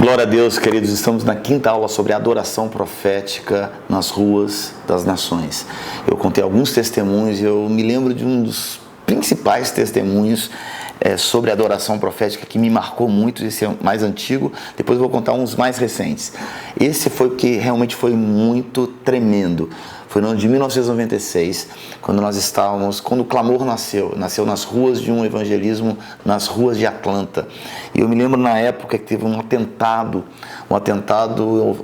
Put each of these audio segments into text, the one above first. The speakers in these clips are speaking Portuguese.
Glória a Deus, queridos. Estamos na quinta aula sobre adoração profética nas ruas das nações. Eu contei alguns testemunhos e eu me lembro de um dos principais testemunhos sobre adoração profética que me marcou muito. Esse é o mais antigo, depois eu vou contar uns mais recentes. Esse foi o que realmente foi muito tremendo. Foi no ano de 1996, quando o clamor nasceu nas ruas de um evangelismo, nas ruas de Atlanta. E eu me lembro na época que teve um atentado,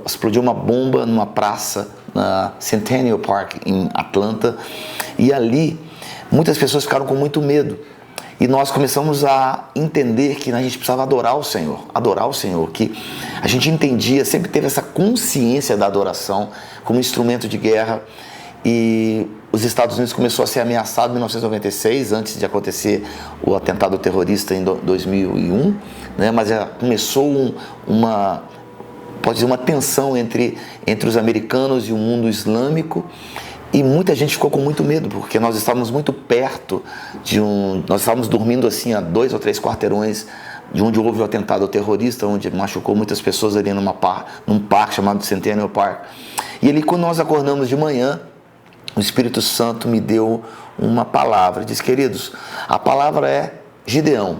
explodiu uma bomba numa praça, na Centennial Park, em Atlanta, e ali muitas pessoas ficaram com muito medo. E nós começamos a entender que a gente precisava adorar o Senhor, que a gente entendia, sempre teve essa consciência da adoração como instrumento de guerra. E os Estados Unidos começou a ser ameaçado em 1996, antes de acontecer o atentado terrorista em 2001, né? Mas começou uma tensão entre os americanos e o mundo islâmico. E muita gente ficou com muito medo, porque nós estávamos muito perto nós estávamos dormindo assim a 2 ou 3 quarteirões de onde houve o atentado terrorista, onde machucou muitas pessoas ali num parque chamado Centennial Park. E ali, quando nós acordamos de manhã, o Espírito Santo me deu uma palavra. Diz: queridos, a palavra é Gideão.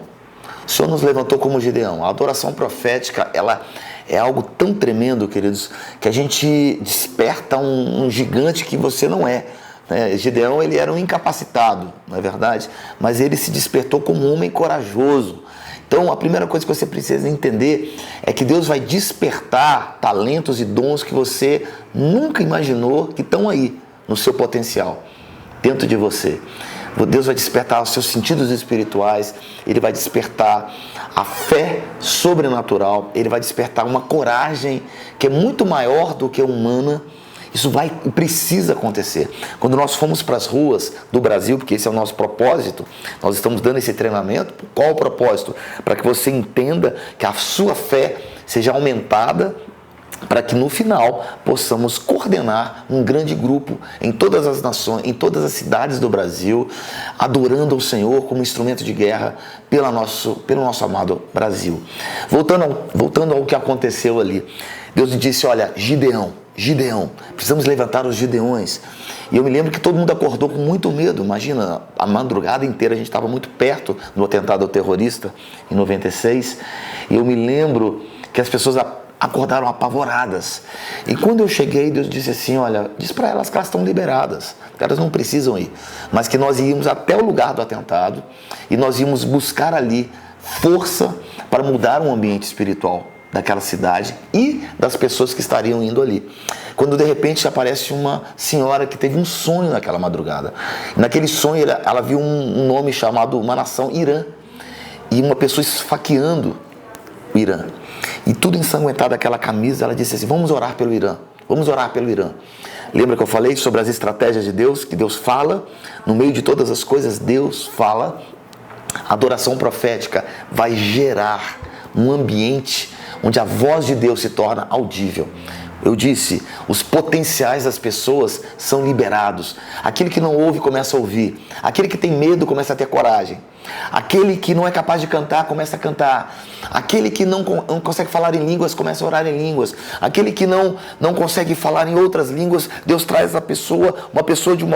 O Senhor nos levantou como Gideão. A adoração profética, ela é algo tão tremendo, queridos, que a gente desperta um gigante que você não é. Gideão, ele era um incapacitado, não é verdade? Mas ele se despertou como um homem corajoso. Então, a primeira coisa que você precisa entender é que Deus vai despertar talentos e dons que você nunca imaginou que estão aí, no seu potencial, dentro de você. Deus vai despertar os seus sentidos espirituais, Ele vai despertar a fé sobrenatural, Ele vai despertar uma coragem que é muito maior do que a humana. Isso precisa acontecer. Quando nós fomos para as ruas do Brasil, porque esse é o nosso propósito, nós estamos dando esse treinamento. Qual o propósito? Para que você entenda que a sua fé seja aumentada, para que no final possamos coordenar um grande grupo em todas as nações, em todas as cidades do Brasil, adorando ao Senhor como instrumento de guerra pelo nosso amado Brasil. Voltando ao que aconteceu ali, Deus disse: olha, Gideão, precisamos levantar os Gideões. E eu me lembro que todo mundo acordou com muito medo. Imagina, a madrugada inteira a gente estava muito perto do atentado terrorista em 96. E eu me lembro que as pessoas acordaram apavoradas. E quando eu cheguei, Deus disse assim: olha, diz para elas que elas estão liberadas, que elas não precisam ir, mas que nós íamos até o lugar do atentado e nós íamos buscar ali força para mudar o ambiente espiritual daquela cidade e das pessoas que estariam indo ali. Quando de repente aparece uma senhora que teve um sonho naquela madrugada. Naquele sonho ela viu um nome chamado, uma nação, Irã, e uma pessoa esfaqueando o Irã. E tudo ensanguentado, aquela camisa. Ela disse assim: vamos orar pelo Irã, vamos orar pelo Irã. Lembra que eu falei sobre as estratégias de Deus? Que Deus fala, no meio de todas as coisas Deus fala. A adoração profética vai gerar um ambiente onde a voz de Deus se torna audível. Eu disse, os potenciais das pessoas são liberados. Aquele que não ouve começa a ouvir. Aquele que tem medo começa a ter coragem. Aquele que não é capaz de cantar começa a cantar. Aquele que não consegue falar em línguas começa a orar em línguas. Aquele que não consegue falar em outras línguas, Deus traz uma pessoa de um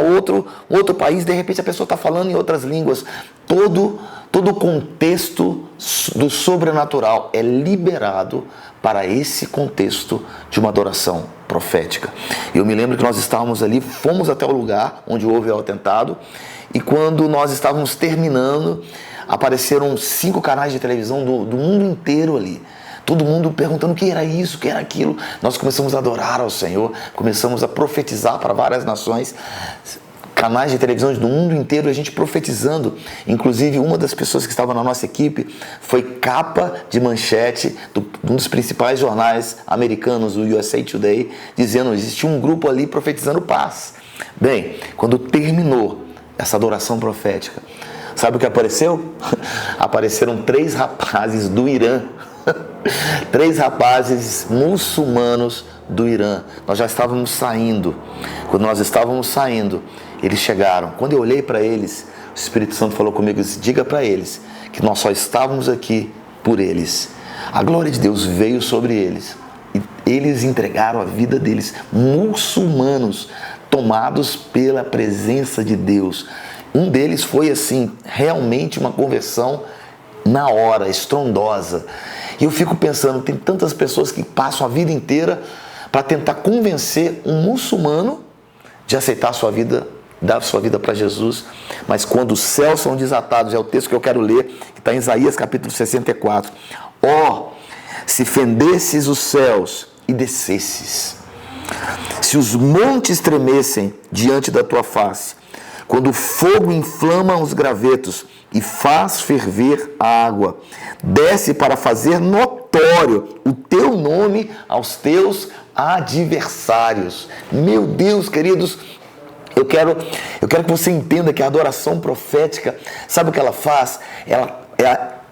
outro país, de repente a pessoa está falando em outras línguas. Todo o contexto do sobrenatural é liberado para esse contexto de uma adoração profética. Eu me lembro que nós estávamos ali, fomos até o lugar onde houve o atentado, e quando nós estávamos terminando, apareceram 5 canais de televisão do mundo inteiro ali. Todo mundo perguntando o que era isso, o que era aquilo. Nós começamos a adorar ao Senhor, começamos a profetizar para várias nações, canais de televisão do mundo inteiro, a gente profetizando. Inclusive, uma das pessoas que estava na nossa equipe foi capa de manchete de um dos principais jornais americanos, o USA Today, dizendo que existia um grupo ali profetizando paz. Bem, quando terminou essa adoração profética, sabe o que apareceu? Apareceram 3 rapazes do Irã. 3 rapazes muçulmanos do Irã. Nós já estávamos saindo. Quando nós estávamos saindo, eles chegaram. Quando eu olhei para eles, o Espírito Santo falou comigo: diga para eles que nós só estávamos aqui por eles. A glória de Deus veio sobre eles. E eles entregaram a vida deles, muçulmanos, tomados pela presença de Deus. Um deles foi assim, realmente uma conversão na hora, estrondosa. E eu fico pensando, tem tantas pessoas que passam a vida inteira para tentar convencer um muçulmano de aceitar a sua vida, dar a sua vida para Jesus. Mas quando os céus são desatados, é o texto que eu quero ler, que está em Isaías capítulo 64. Ó, se fendesses os céus e descesses, se os montes tremessem diante da tua face, quando o fogo inflama os gravetos e faz ferver a água, desce para fazer notório o teu nome aos teus adversários. Meu Deus, queridos, eu quero que você entenda que a adoração profética, sabe o que ela faz? Ela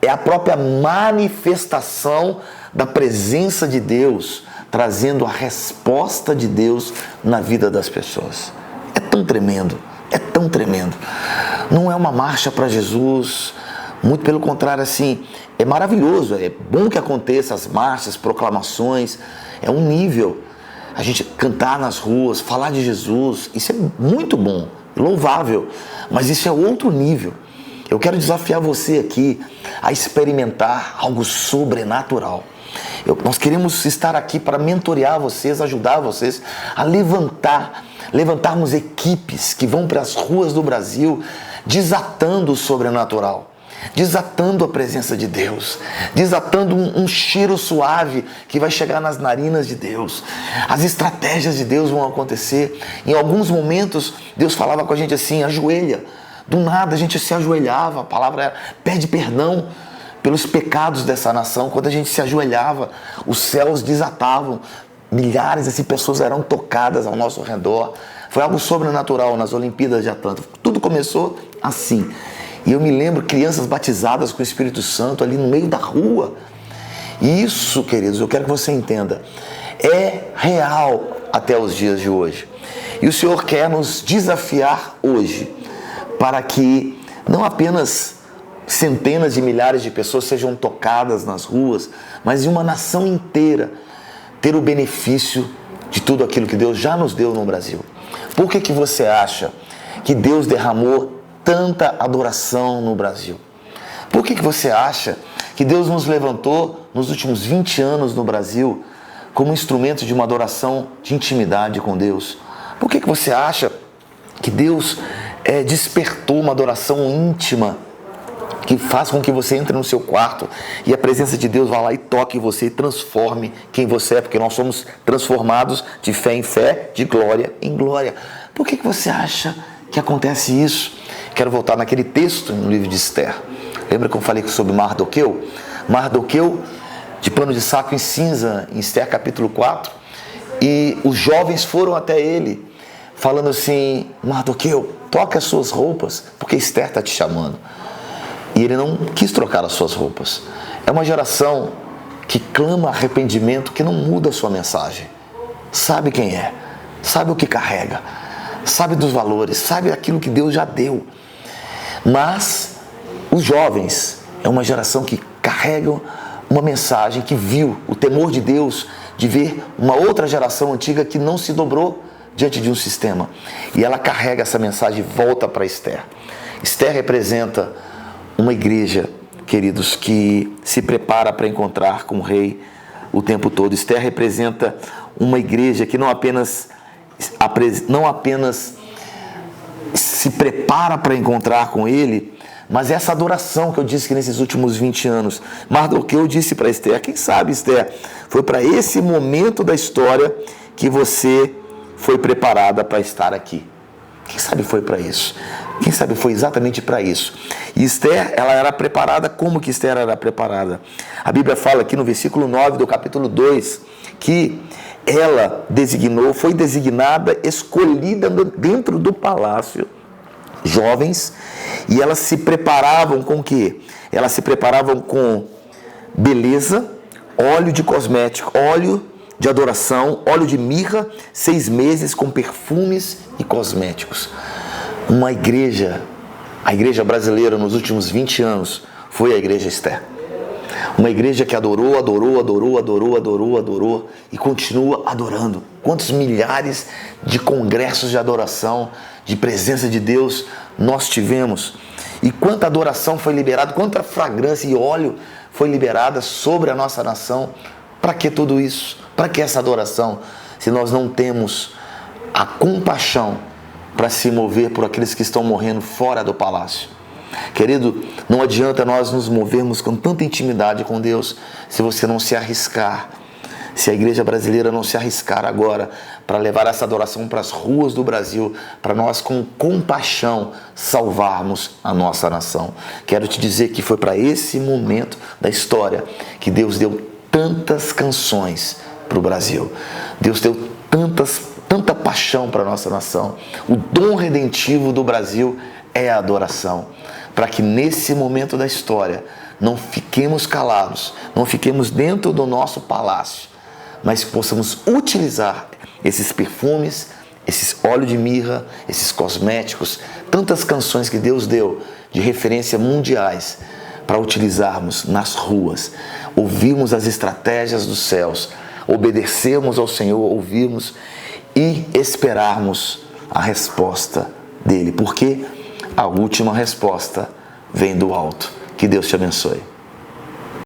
é a própria manifestação da presença de Deus, trazendo a resposta de Deus na vida das pessoas. É tão tremendo, é tão tremendo. Não é uma marcha para Jesus, muito pelo contrário, assim, é maravilhoso, é bom que aconteça as marchas, proclamações, é um nível. A gente cantar nas ruas, falar de Jesus, isso é muito bom, louvável, mas isso é outro nível. Eu quero desafiar você aqui a experimentar algo sobrenatural. Nós queremos estar aqui para mentorear vocês, ajudar vocês a levantarmos equipes que vão para as ruas do Brasil, desatando o sobrenatural, desatando a presença de Deus, desatando um cheiro suave que vai chegar nas narinas de Deus. As estratégias de Deus vão acontecer. Em alguns momentos, Deus falava com a gente assim, ajoelha. Do nada a gente se ajoelhava, a palavra era, pede perdão pelos pecados dessa nação. Quando a gente se ajoelhava, os céus desatavam, milhares de pessoas eram tocadas ao nosso redor. Foi algo sobrenatural nas Olimpíadas de Atlanta. Tudo começou assim. E eu me lembro crianças batizadas com o Espírito Santo ali no meio da rua. E isso, queridos, eu quero que você entenda, é real até os dias de hoje. E o Senhor quer nos desafiar hoje para que não apenas centenas de milhares de pessoas sejam tocadas nas ruas, mas em uma nação inteira ter o benefício de tudo aquilo que Deus já nos deu no Brasil. Por que você acha que Deus derramou tanta adoração no Brasil? Por que você acha que Deus nos levantou nos últimos 20 anos no Brasil como instrumento de uma adoração de intimidade com Deus? Por que você acha que Deus despertou uma adoração íntima que faz com que você entre no seu quarto e a presença de Deus vá lá e toque você e transforme quem você é, porque nós somos transformados de fé em fé, de glória em glória. Por que você acha que acontece isso? Quero voltar naquele texto no livro de Esther. Lembra que eu falei sobre Mardoqueu? Mardoqueu, de pano de saco em cinza, em Esther capítulo 4, e os jovens foram até ele, falando assim, Mardoqueu, toque as suas roupas, porque Esther está te chamando. E ele não quis trocar as suas roupas. É uma geração que clama arrependimento, que não muda a sua mensagem. Sabe quem é, sabe o que carrega, sabe dos valores, sabe aquilo que Deus já deu. Mas os jovens é uma geração que carrega uma mensagem, que viu o temor de Deus, de ver uma outra geração antiga que não se dobrou diante de um sistema. E ela carrega essa mensagem e volta para Esther. Esther representa uma igreja, queridos, que se prepara para encontrar com o rei o tempo todo. Esther representa uma igreja que não apenas se prepara para encontrar com ele, mas essa adoração que eu disse que nesses últimos 20 anos, Mardoqueu disse para Esther, quem sabe, Esther, foi para esse momento da história que você foi preparada para estar aqui. Quem sabe foi para isso? Quem sabe foi exatamente para isso? E Esther, ela era preparada. Como que Esther era preparada? A Bíblia fala aqui no versículo 9 do capítulo 2, que ela foi designada, escolhida dentro do palácio, jovens, e elas se preparavam com o quê? Elas se preparavam com beleza, óleo de cosmético, óleo de adoração, óleo de mirra, 6 meses com perfumes e cosméticos. A igreja brasileira nos últimos 20 anos foi a igreja Esther. Uma igreja que adorou, adorou, adorou, adorou, adorou, adorou e continua adorando. Quantos milhares de congressos de adoração, de presença de Deus nós tivemos? E quanta adoração foi liberada, quanta fragrância e óleo foi liberada sobre a nossa nação. Para que tudo isso? Para que essa adoração? Se nós não temos a compaixão para se mover por aqueles que estão morrendo fora do palácio. Querido, não adianta nós nos movermos com tanta intimidade com Deus se você não se arriscar. Se a igreja brasileira não se arriscar agora para levar essa adoração para as ruas do Brasil, para nós com compaixão salvarmos a nossa nação. Quero te dizer que foi para esse momento da história que Deus deu tantas canções para o Brasil. Deus deu tanta paixão para a nossa nação. O dom redentivo do Brasil é a adoração. Para que nesse momento da história não fiquemos calados, não fiquemos dentro do nosso palácio, mas que possamos utilizar esses perfumes, esses óleos de mirra, esses cosméticos, tantas canções que Deus deu de referência mundiais para utilizarmos nas ruas, ouvirmos as estratégias dos céus, obedecermos ao Senhor, ouvirmos e esperarmos a resposta dele, porque a última resposta vem do alto. Que Deus te abençoe.